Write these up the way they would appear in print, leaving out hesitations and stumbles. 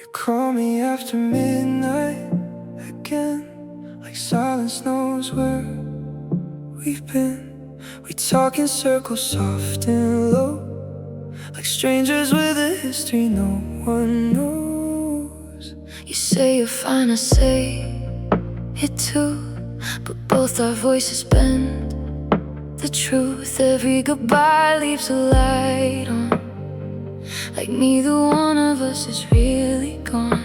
You call me after midnight again, like silence knows where we've been. We talk in circles, soft and low, like strangers with a history no one knows. You say you're fine, I say it too, but both our voices bend the truth. Every goodbye leaves a light on, like neither one of us is really gone.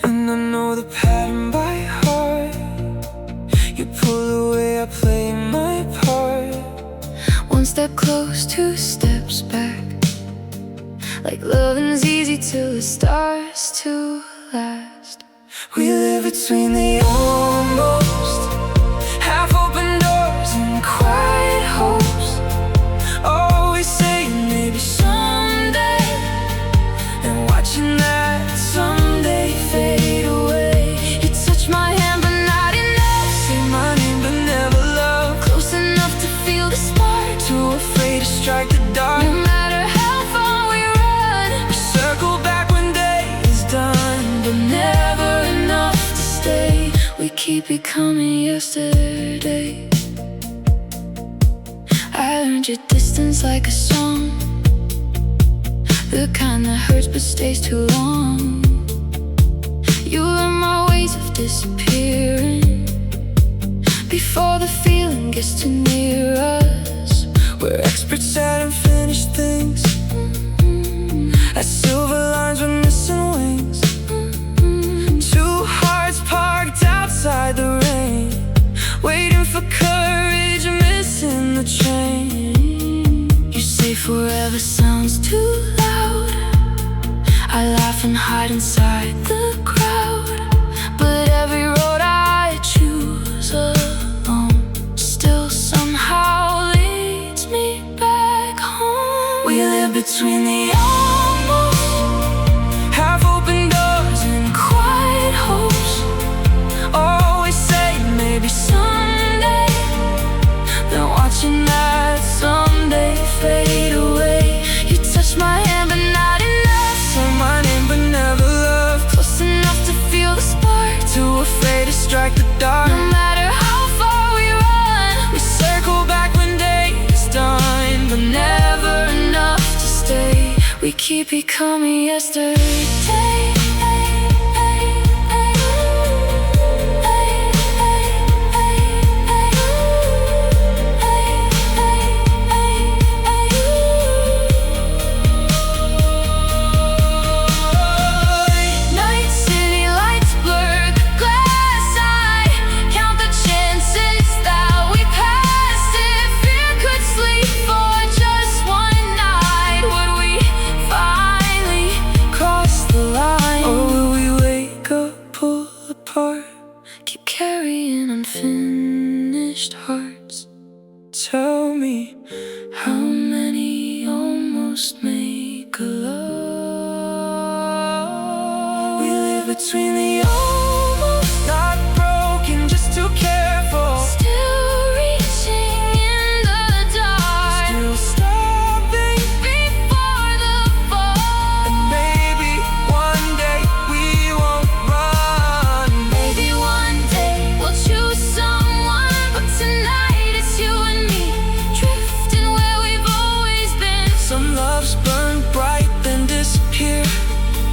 And I know the pattern by heart. You pull away, I play my part. One step close, two steps back, like loving's easy till it starts to last. We live between the almost, half-open doors and quiet hopes. Always saying maybe someday, and watching that someday fade away. You touch my hand but not enough, Say my name but never love, close enough to feel the spark, too afraid to strike the dark. no matter how far we run. We circle back when day is done, But never enough to stay. We keep becoming yesterday. I learned your distance like a song, the kind that hurts but stays too long. You learn my ways of disappearing before the feeling gets too near us. we're experts at unfinished things, at silver lines with missing wings. Two hearts parked outside the rain, waiting for courage, missing the train. You say forever sounds too loud, I laugh and hide inside the crowd, but every road I choose alone still somehow leads me back home. We live between the almost, half-open doors and quiet hopes. Always saying maybe someday, then watching that someday fade away. You touch my hand but not enough, Say my name but never love, close enough to feel the spark, too afraid to strike the dark. no matter how far we run. We circle back when day is done, But never enough to stay. We keep becoming yesterday. Night city lights blur the glass. I count the chances that we passed. If fear could sleep for just one night, would we finally cross the line? or will we wake up, pull apart? Keep carrying unfinished hearts. Tell me, How many almost make a love? we live between the almost, not broken, just too careful. Still reaching in the dark, Still stopping, before the fall. and maybe one day we won't run. Maybe one day we'll choose someone, but tonight it's you and me, drifting where we've always been. Some loves burn bright, then disappear.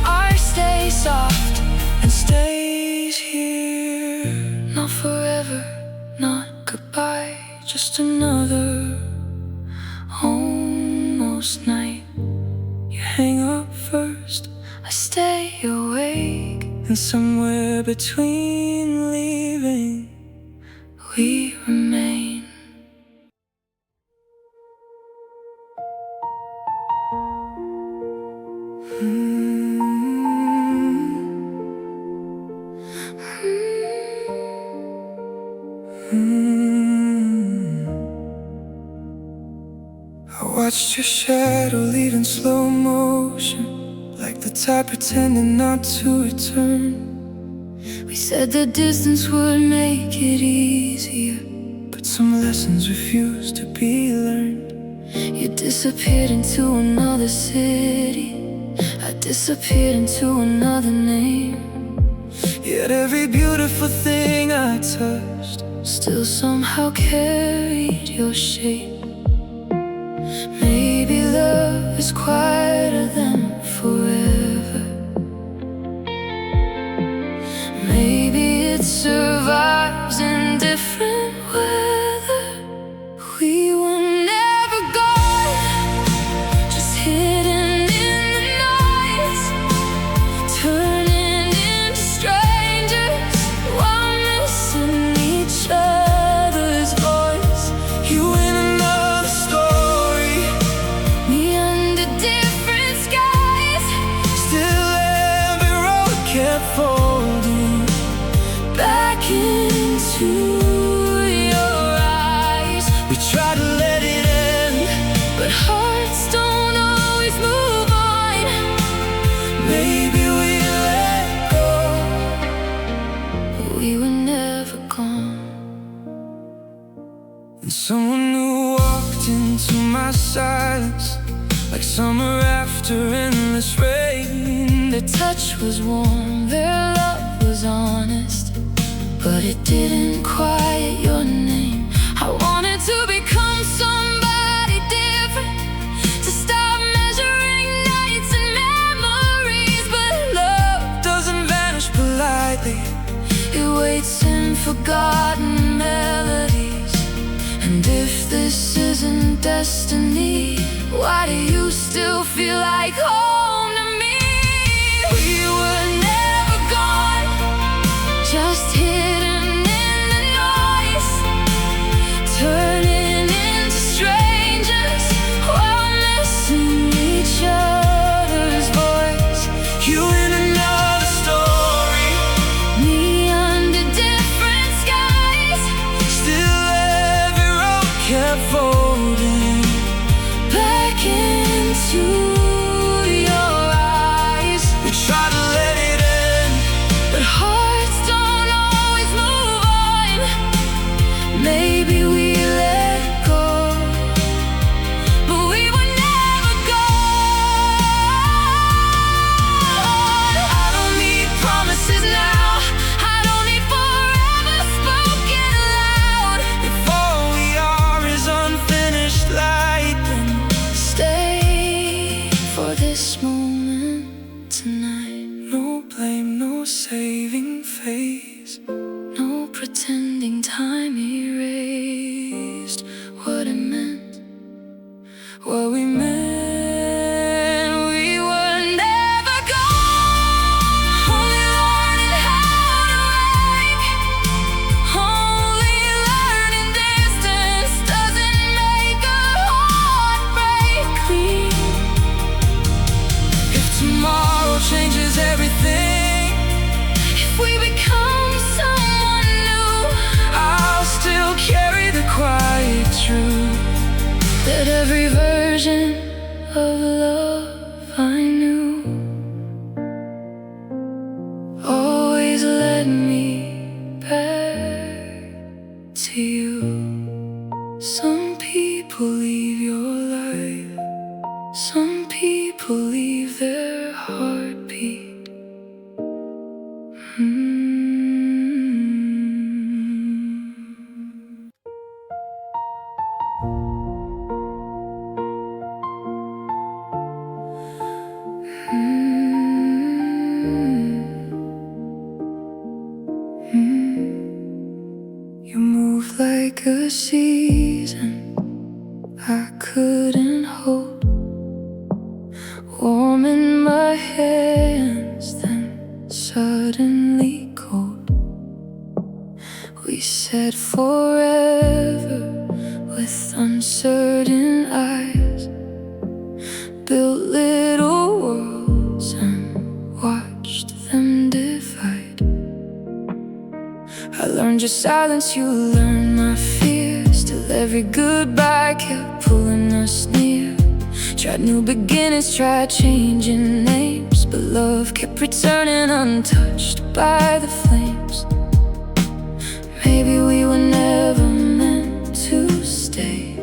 Ours stay soft, And stays here. not forever, not goodbye, just another almost night. You hang up first, I stay awake, and somewhere between leaving, we remain. I watched your shadow leave in slow motion, like the tide pretending not to return. We said the distance would make it easier, but some lessons refused to be learned. you disappeared into another city. I disappeared into another name. Yet every beautiful thing I touched Still somehow carried your shape. Maybe love is quieter than forever. Maybe it survives in different weather. We were never gone, just hidden in the noise, turning into strangers while missing each other's voice. You in another story, Me under different skies, still every road kept folding back into your eyes. We tried to let it end, But hearts don't always move on. maybe we let go. We were never gone. And someone who walked into my silence like summer after endless rain. Their touch was warm, their love was honest, but it didn't quiet your name. I wanted to become somebody different, to stop measuring nights and memories. But love, Doesn't vanish politely. it waits in forgotten melodies. And if this isn't destiny, why do you still feel like home to me? We were never gone, just hidden in the noise, turning into strangers while missing each other's voice. You in another story, Me under different skies, still every road kept folding back into your eyes. We tried to let it end, But hearts don't always move on. Maybe we let go, but we were never gone. I don't need promises now, I don't need forever spoken loud. if all we are is unfinished light, then Stay for this moment tonight. no blame, no saving face. No pretending time erased what it meant, what we meant. We were never gone, only learning how to wake. Only learning distance doesn't make a heart break clean. If tomorrow changes everything, If we become someone new, I'll still carry the quiet truth that every version of love I knew always led me back to you. Some people leave your life, some people leave their heartbeat. You move like a season I couldn't hold, warm in my hands, then suddenly cold. We said forever with uncertain eyes, built little worlds and watched them divide. I learned your silence, you learned my fears, till every goodbye kept pulling us near. Tried new beginnings, tried changing names, but love kept returning untouched by the flames. Maybe we were never meant to stay,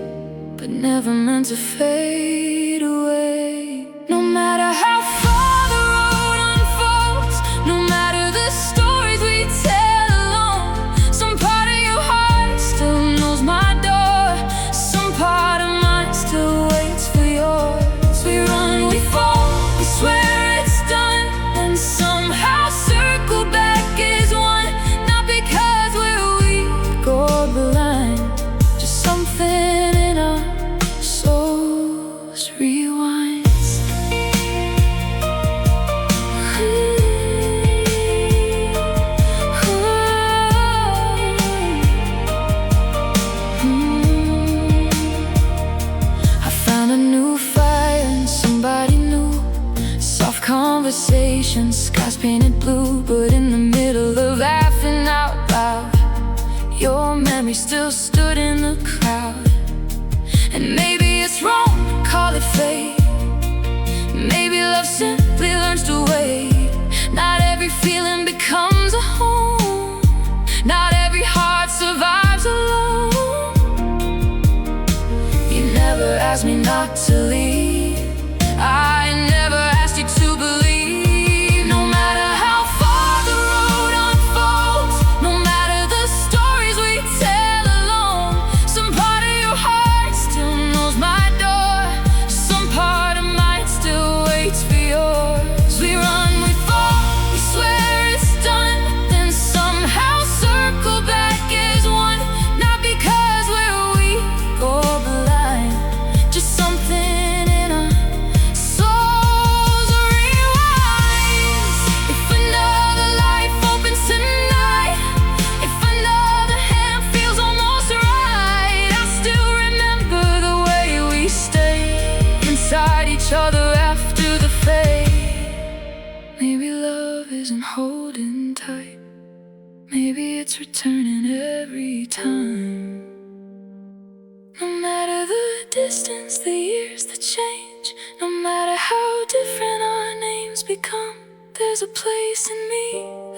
but never meant to fade away. No matter how far conversations, skies painted blue, but in the middle of laughing out loud, your memory still stood in the crowd. And maybe it's wrong to call it fate. Maybe love simply learns to wait. Not every feeling becomes a home. Not every heart survives alone. You never asked me not to leave. I never asked you to believe. No matter how far the road unfolds, no matter the stories we tell alone, some part of your heart still knows my door. Some part of mine still waits for yours. We run, we fall, we swear it's done, then somehow circle back as one. Not because we're weak or blind, just something in us each other after the fade. Maybe love isn't holding tight. Maybe it's returning every time. No matter the distance, the years that change, no matter how different our names become, there's a place in me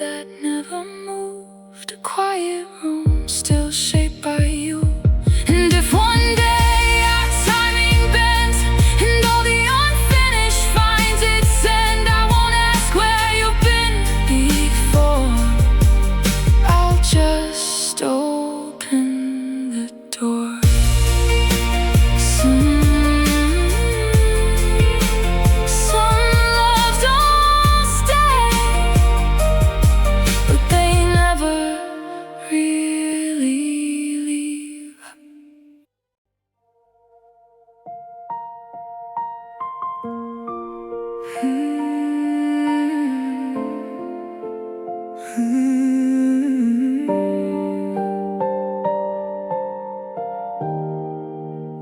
that never moved. A quiet room still shaped by you. And if one day our timing bends and all the unfinished finds its end, I won't ask where you've been before. I'll just open the door. Some loves don't stay, but they never really leave.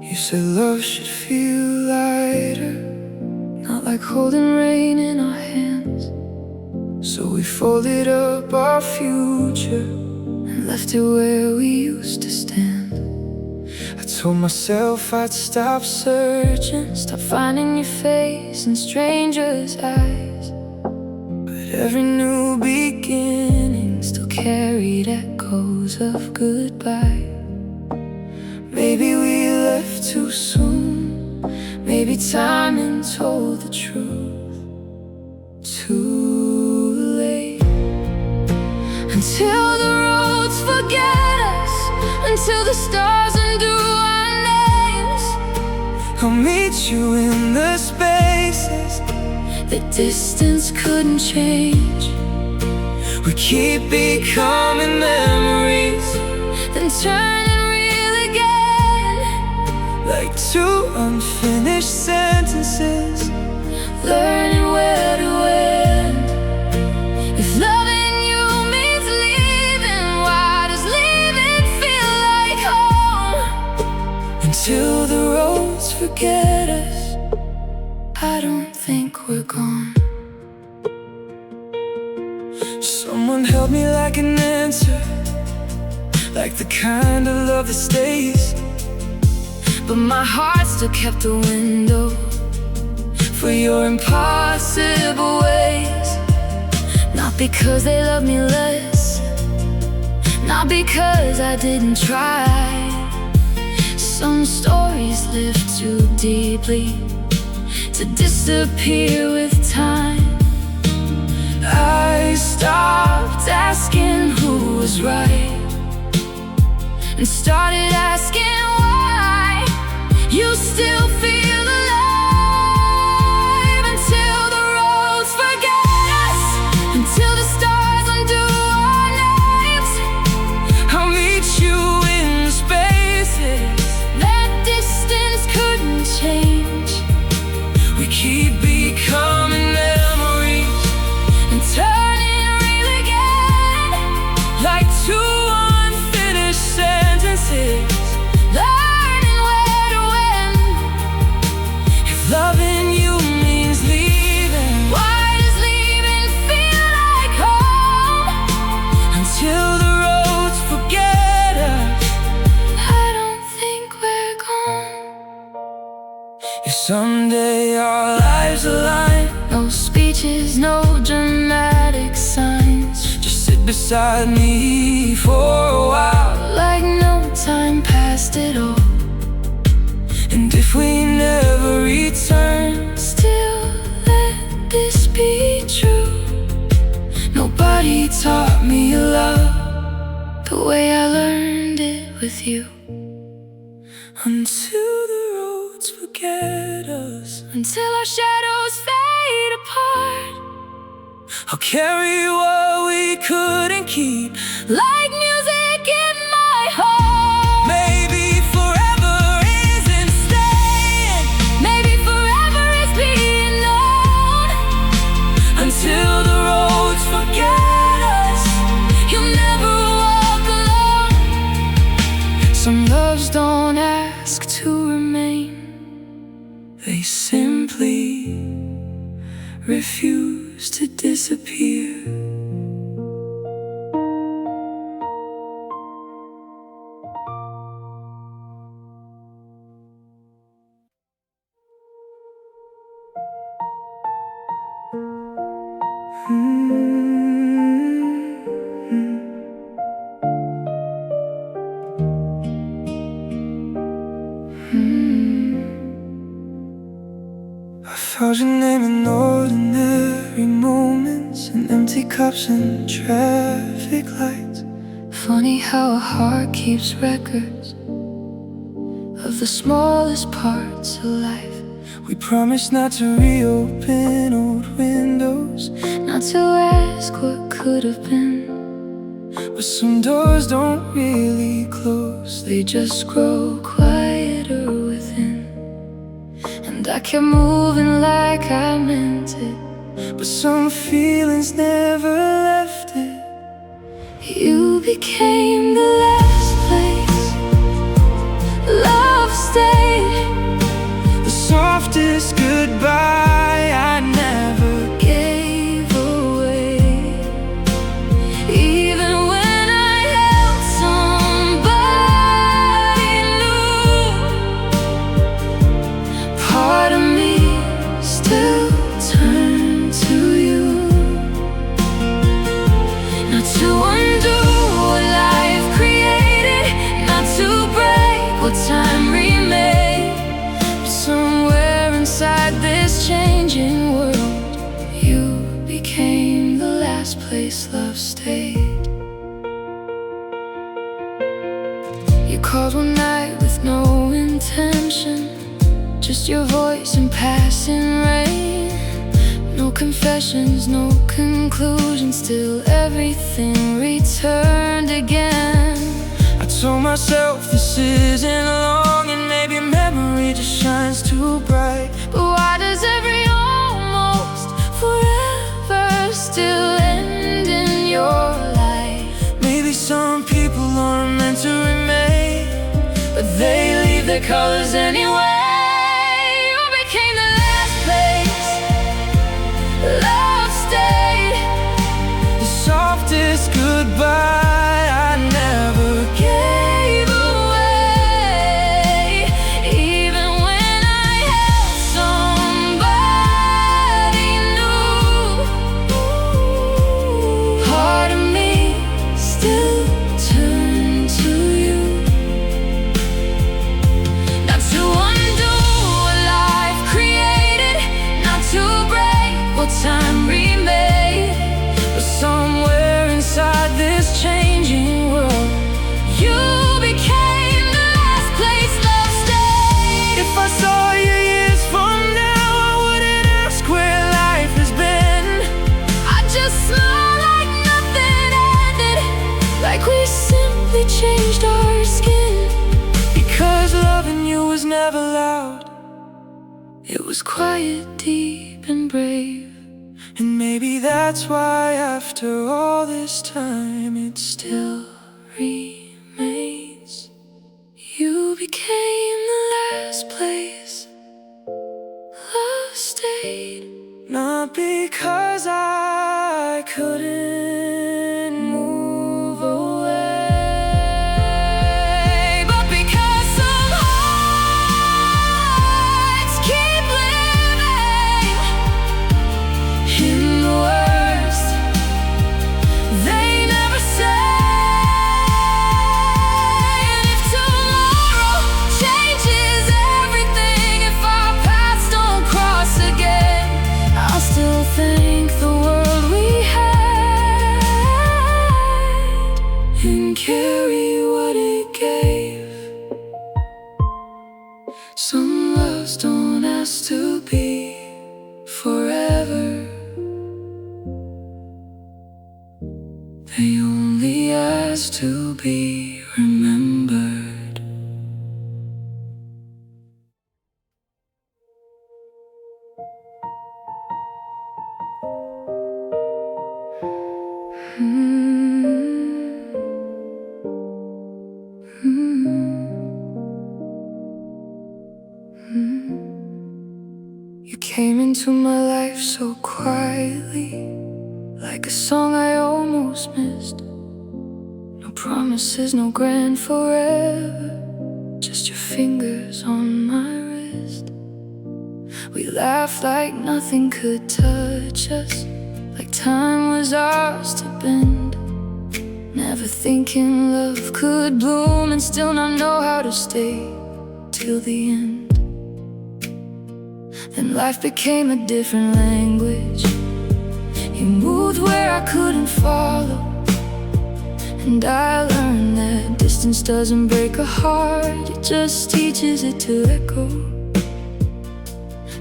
You said love should feel lighter, not like holding rain in our hands. So we folded up our future and left it where we used to stand. I told myself I'd stop searching, stop finding your face in strangers' eyes. But every new beginning still carried echoes of goodbye. Maybe we left too soon. Maybe timing told the truth. Too late. Until the roads forget us, until the stars undo our names, I'll meet you in the spaces that distance couldn't change. We keep becoming memories, then turn and reel again, like two unfinished sentences, learning where to end. If loving you means leaving, why does leaving feel like home? Until the roads forget us, I don't think we're gone. Someone held me like an answer, like the kind of love that stays. But my heart still kept a window for your impossible ways. Not because they love me less, not because I didn't try. Some stories live too deeply to disappear with time. I stopped asking who was right and started asking why you still feel alive. Until the roads forget us, until the stars undo our names, I'll meet you in spaces that distance couldn't change. We keep becoming memories and turning real again, like two unfinished sentences, learning where to end. If loving you means leaving, why does leaving beside me for a while, like no time passed at all. and if we never return, Still let this be true. Nobody taught me love the way I learned it with you. until the roads forget us, Until our shadows fade apart, I'll carry what we couldn't keep, like music in my heart. maybe forever isn't staying, Maybe forever is being known. until the roads forget us, You'll never walk alone. some loves don't ask to remain, they simply refuse to disappear. I found your name in ordinary moments, in empty cups and traffic lights. Funny how a heart keeps records of the smallest parts of life. We promised not to reopen old windows, Not to ask what could have been. but some doors don't really close, They just grow quieter within. And I kept moving like I meant it. but some feelings never left it. You became the last place love stayed. The softest goodbye I never Gave away. Even when I held somebody new, part of me still turned to you. Not to undo what life created, not to break what time remade. But somewhere Inside this changing world, you became the last place love stayed. You called one night with no intention, just your voice and passing rain. No confessions, no conclusions, still everything returned again. I told myself this isn't long, and maybe memory just shines too bright. But why does every almost forever still end in your life? Maybe some people aren't meant to remain, But they leave their colors anyway. You became the last place love stayed. the softest goodbye I never Gave away. Even when I held somebody new, part of me still turned to you. Not to undo what life created, not to break what time remade. But somewhere inside this changing world, You became the last place love stayed. if I saw you years from now, I wouldn't ask where life has been. I just smile like nothing ended, like we simply changed our skin. Because loving you was never loud, It was quiet, deep, and brave. and maybe that's why after all this time it still Remains. You became the last place love stayed. not because I couldn't move away, But because some hearts keep living in the worst they never into my life so quietly, like a song I almost missed. No promises, no grand forever, just your fingers on my wrist. We laughed like nothing could touch us, like time was ours to bend. Never thinking love could bloom and still not know how to stay till the end. Then life became a different language. You moved where I couldn't follow, and I learned that distance doesn't break a heart, it just teaches it to let go.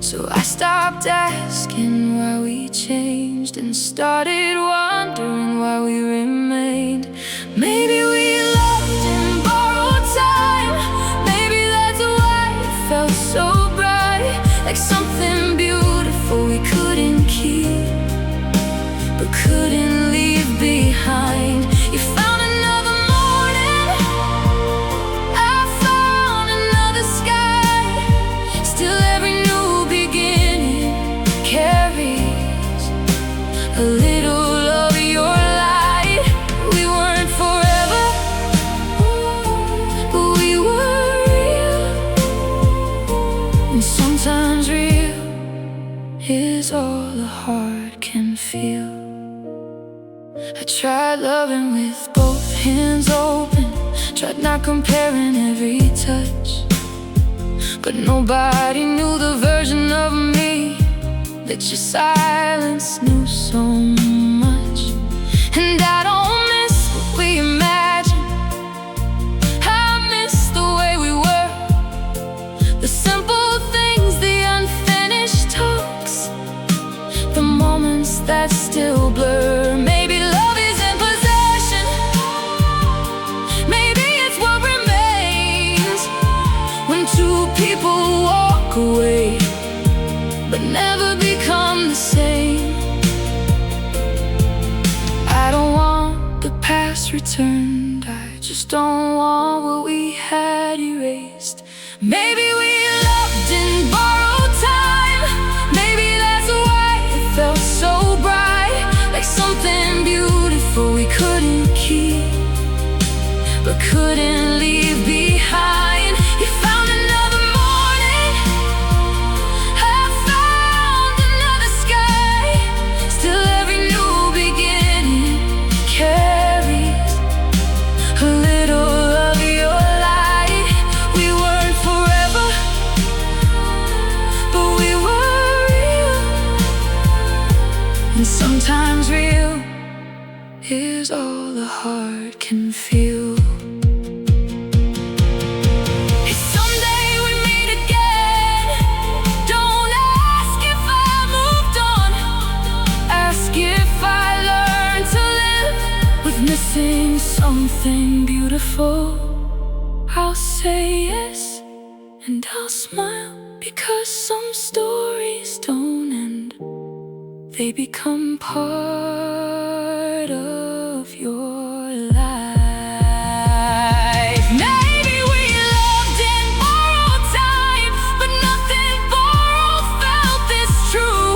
So I stopped asking why we changed and started wondering why we remained. Maybe we loved in borrowed time. Maybe that's why it felt so bright, like something beautiful we couldn't keep, but couldn't leave behind. You found another morning, I found another sky. Still every new beginning carries a little of your light. We weren't forever, but we were real. And sometimes real is all a heart can feel. I tried loving with both hands open, tried not comparing every touch, but nobody knew the version of me that your silence knew so much. And I don't miss what we imagined, I miss the way we were. The simple things, the unfinished talks, the moments that still blur. Maybe love isn't possession, maybe it's what remains when two people walk away but never become the same. I don't want the past returned, I just don't want what we had erased. Maybe we loved in borrowed time. Maybe that's why it felt so bright, like something beautiful we couldn't keep, but couldn't leave behind. You found another morning, I found another sky. Still every new beginning carries a little of your light. We weren't forever, but we were real. And sometimes real is all the heart can feel. If someday we meet again, don't ask if I moved on, ask if I learned to live with missing something beautiful. I'll say yes and I'll smile, because some stories don't end, they become part of your life. Maybe we loved in borrowed time, but nothing borrowed felt this true.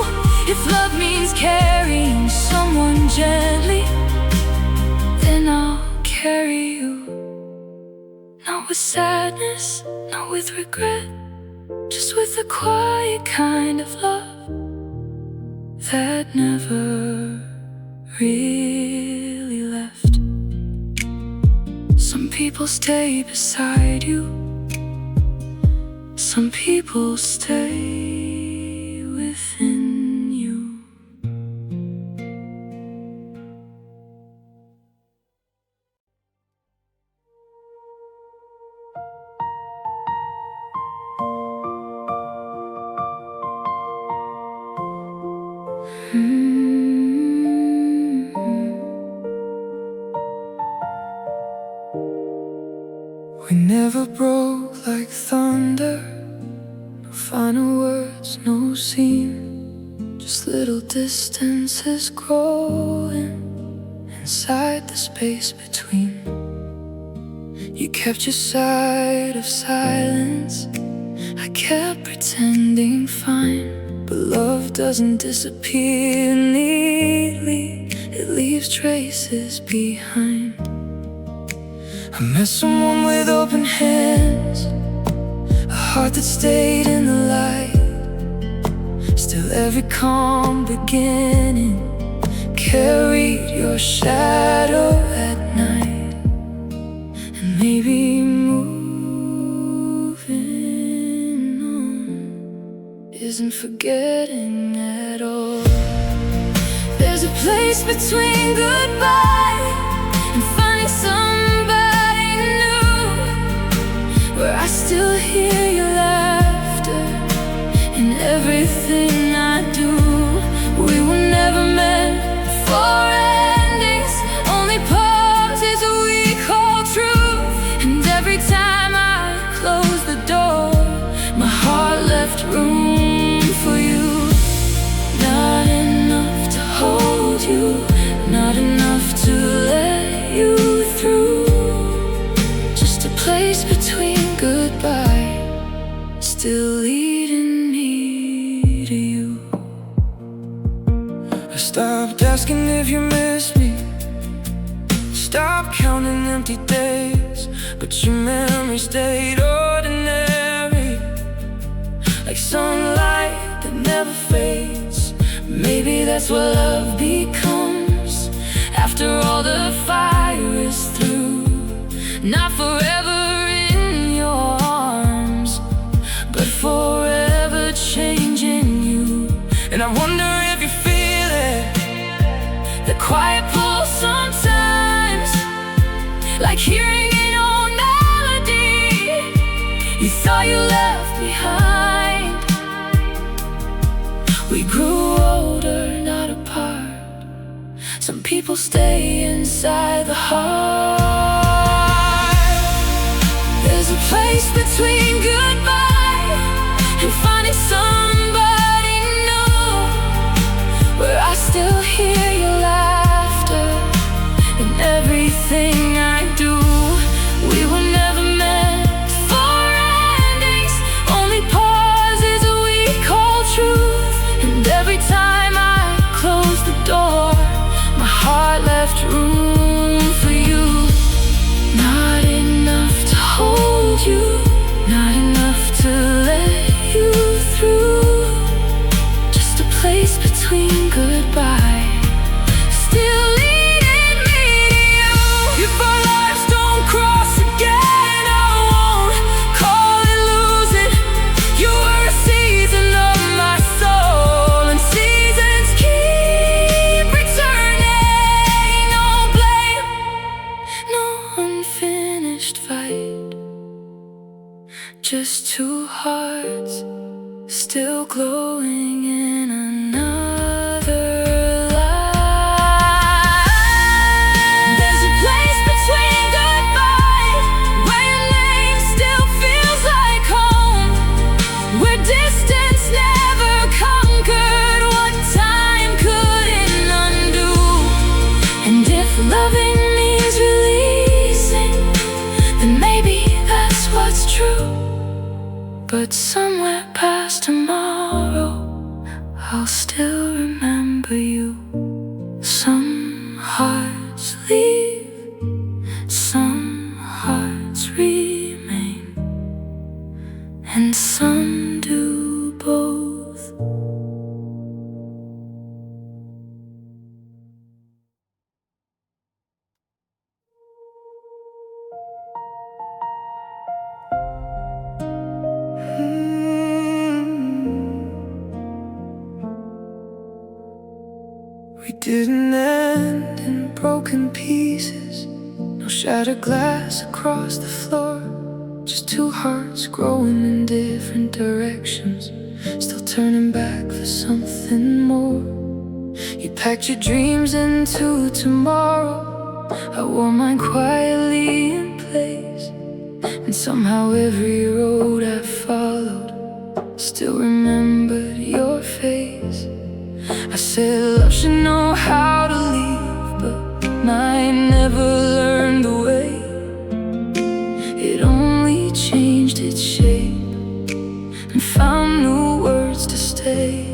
If love means carrying someone gently, then I'll carry you. Not with sadness, not with regret, just with a quiet kind of love that never really left. Some people stay beside you, some people stay within you. We never broke like thunder, no final words, no scene, just little distances growing inside the space between. You kept your side of silence, I kept pretending fine, but love doesn't disappear neatly. It leaves traces behind. I met someone with open hands, a heart that stayed in the light. Still every calm beginning carried your shadow at night. And maybe moving on isn't forgetting at all. There's a place between goodbye and finding somebody new, where I still hear your laughter in everything I do. We were never meant for endings, only pauses we call truth. And every time I close the door, my heart left room for you. Not enough to hold you, not enough to let you through. Just a place between goodbye, still leading me to you. I stopped asking if you miss me, stopped counting empty days, but your memory stayed ordinary, like sunlight that never fades. Maybe that's what love becomes after all the fire is through. Not forever in your arms, but forever changing you. And I wonder if you feel it, the quiet pull sometimes, like hearing an old melody you thought you left behind. We grew older, not apart. Some people stay inside the heart. There's a place between goodbye and finding somebody new, where I still hear your laughter in everything I do. We were never meant for endings, only pauses we call truth. And every time I close the door, my heart left room for you. Not enough to hold you, not enough to let you through. Just a place between goodbye, still leading me to you. If our lives don't cross again, I won't call it losing. You were a season of my soul, and seasons keep returning. No blame, no unfinished fight, just two hearts still glowing in another life. There's a place between goodbye, where your name still feels like home, where distance never conquered what time couldn't undo. And if loving means releasing, then maybe that's what's true. But somewhere past tomorrow, I'll still remember you. Some hearts leave, some hearts remain, and some do both. We didn't end in broken pieces, no shattered glass across the floor. Just two hearts growing in different directions, still turning back for something more. You packed your dreams into tomorrow, I wore mine quietly in place. And somehow every road I followed still remembered your face. I said love should know how to leave, but mine never learned the way. It only changed its shape and found new words to stay.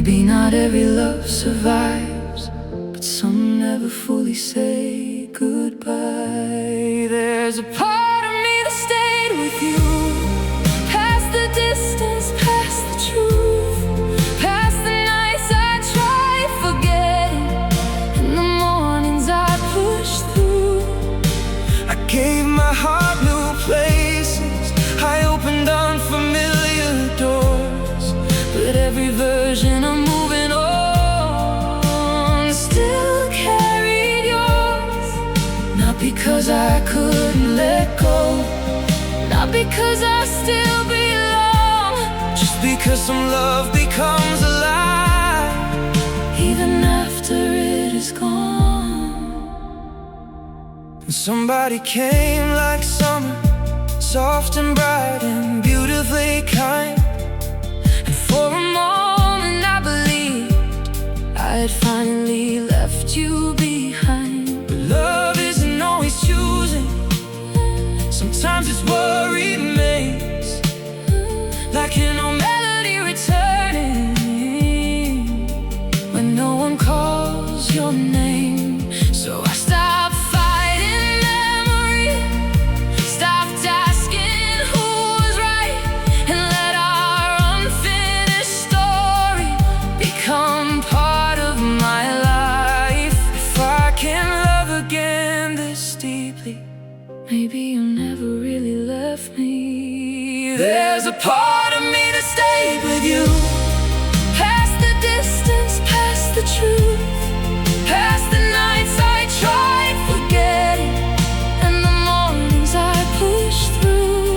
Maybe not every love survives, but some never fully say goodbye. There's a part of me that stayed with you, past the distance, past the truth, past the nights I tried forgetting, and the mornings I pushed through. I gave my heart new places, I opened unfamiliar doors, but every version of moving on still carried yours. Not because I couldn't let go, not because I still belong, just because some love becomes alive even after it is gone. And somebody came like summer, soft and bright and beautifully kind. And for a moment I believed I had finally left you behind. But love isn't always choosing, sometimes it's what remains, like an old melody returning when no one calls your name. So I stopped fighting memory, stopped asking who was right, and let our unfinished story become part of my life. If I can love again this deeply, maybe you never really left me. There's a part of me that stayed with you, past the distance, past the truth, past the nights I tried forgetting, and the mornings I pushed through.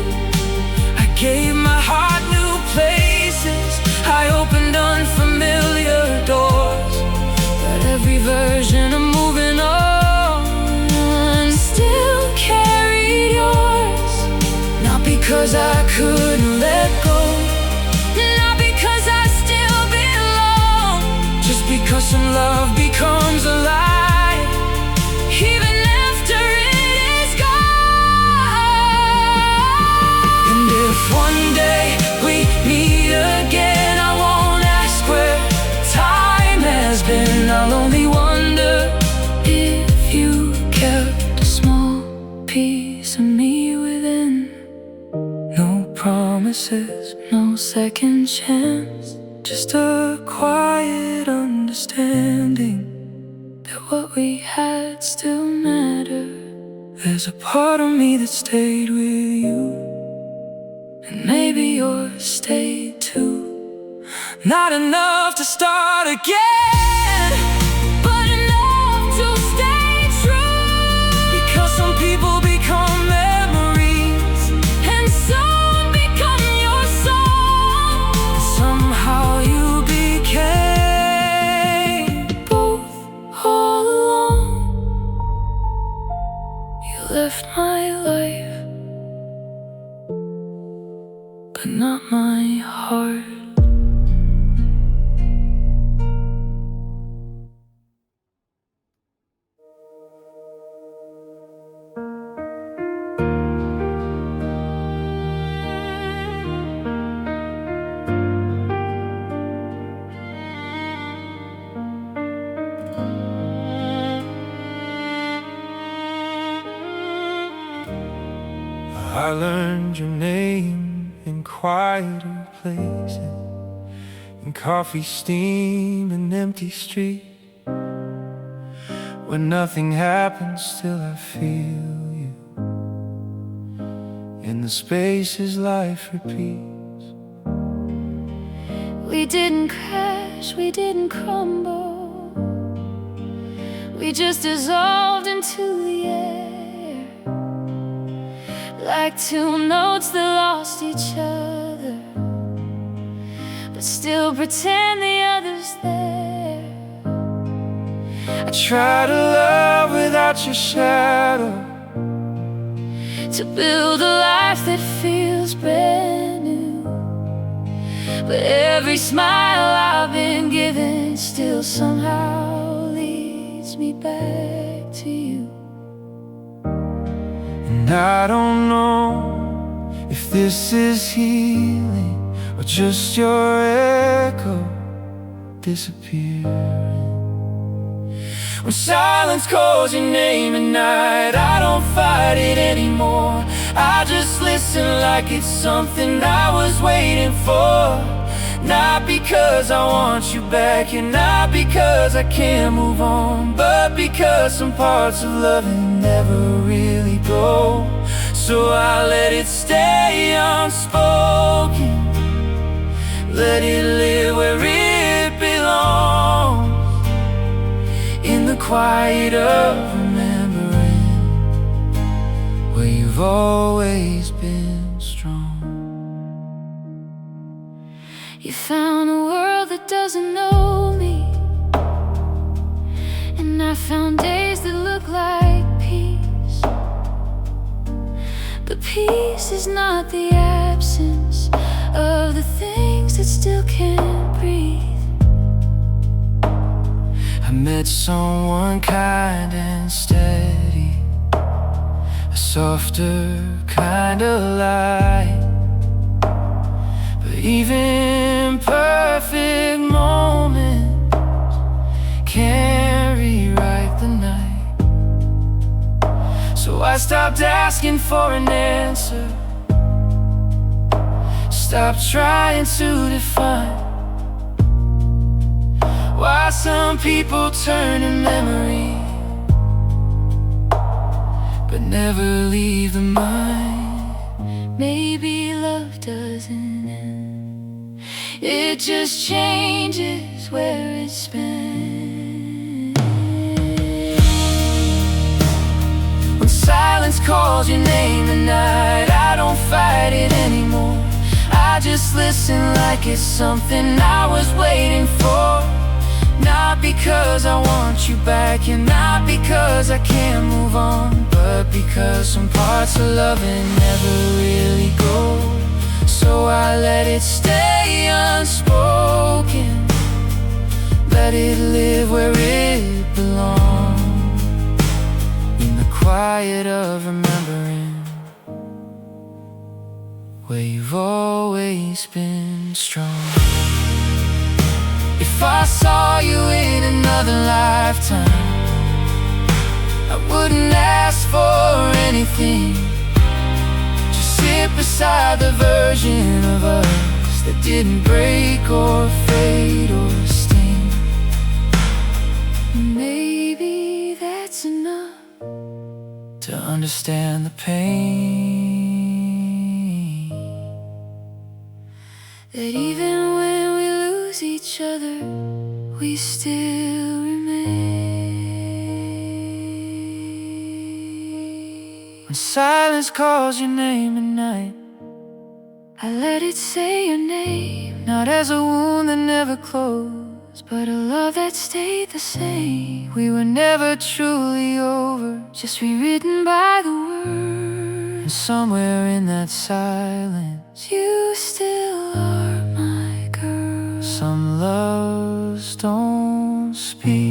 I gave my heart new places, I opened unfamiliar doors, but every version of moving on still carried yours. Not because I couldn't let go, not because I still belong, just because some love becomes alive even after it is gone. And if one day we meet again, I won't ask where time has been. I'll only wonder if you kept a small piece of me within. No promises, no second chance, just a quiet understanding that what we had still mattered. There's a part of me that stayed with you, and maybe yours stayed too. Not enough to start again, but enough to stay true. Because some people become memories, and some become your song. Somehow you became both all along. You left my life, but not my heart. I learned your name in quieter places, in coffee steam and empty street. When nothing happens, still I feel you. In the spaces life repeats. We didn't crash, we didn't crumble, we just dissolved into the air, like two notes that lost each other, but still pretend the other's there. I try to love without your shadow, to build a life that feels brand new. But every smile I've been given still somehow leads me back to you. And I don't know if this is healing or just your echo disappear. When silence calls your name at night, I don't fight it anymore. I just listen like it's something I was waiting for. Not because I want you back, and not because I can't move on, but because some parts of loving never really go. So I let it stay unspoken, let it live where it belongs, in the quiet of remembering where you've always been strong. You found a world that doesn't know me, and I found days that look like peace. But peace is not the absence of the things that still can't breathe. I met someone kind and steady, a softer kind of light. But even perfect moments can't rewrite the night. So I stopped asking for an answer, stopped trying to define why some people turn to memory but never leave the mind. Maybe love doesn't end, it just changes where it's been. When silence calls your name at night, I don't fight it anymore. I just listen like it's something I was waiting for. Not because I want you back, and not because I can't move on, but because some parts of loving never really go. So I let it stay unspoken, let it live where it belongs, in the quiet of remembering where you've always been strong. If I saw you in another lifetime, I wouldn't ask for anything, just sit beside the version of us that didn't break or fade or sting. Maybe that's enough to understand the pain, that even when we lose each other, we still remain. when silence calls your name at night, I let it say your name, not as a wound that never closed, but a love that stayed the same. we were never truly over, Just rewritten by the and words. somewhere in that silence, You still are my girl. some loves don't speak.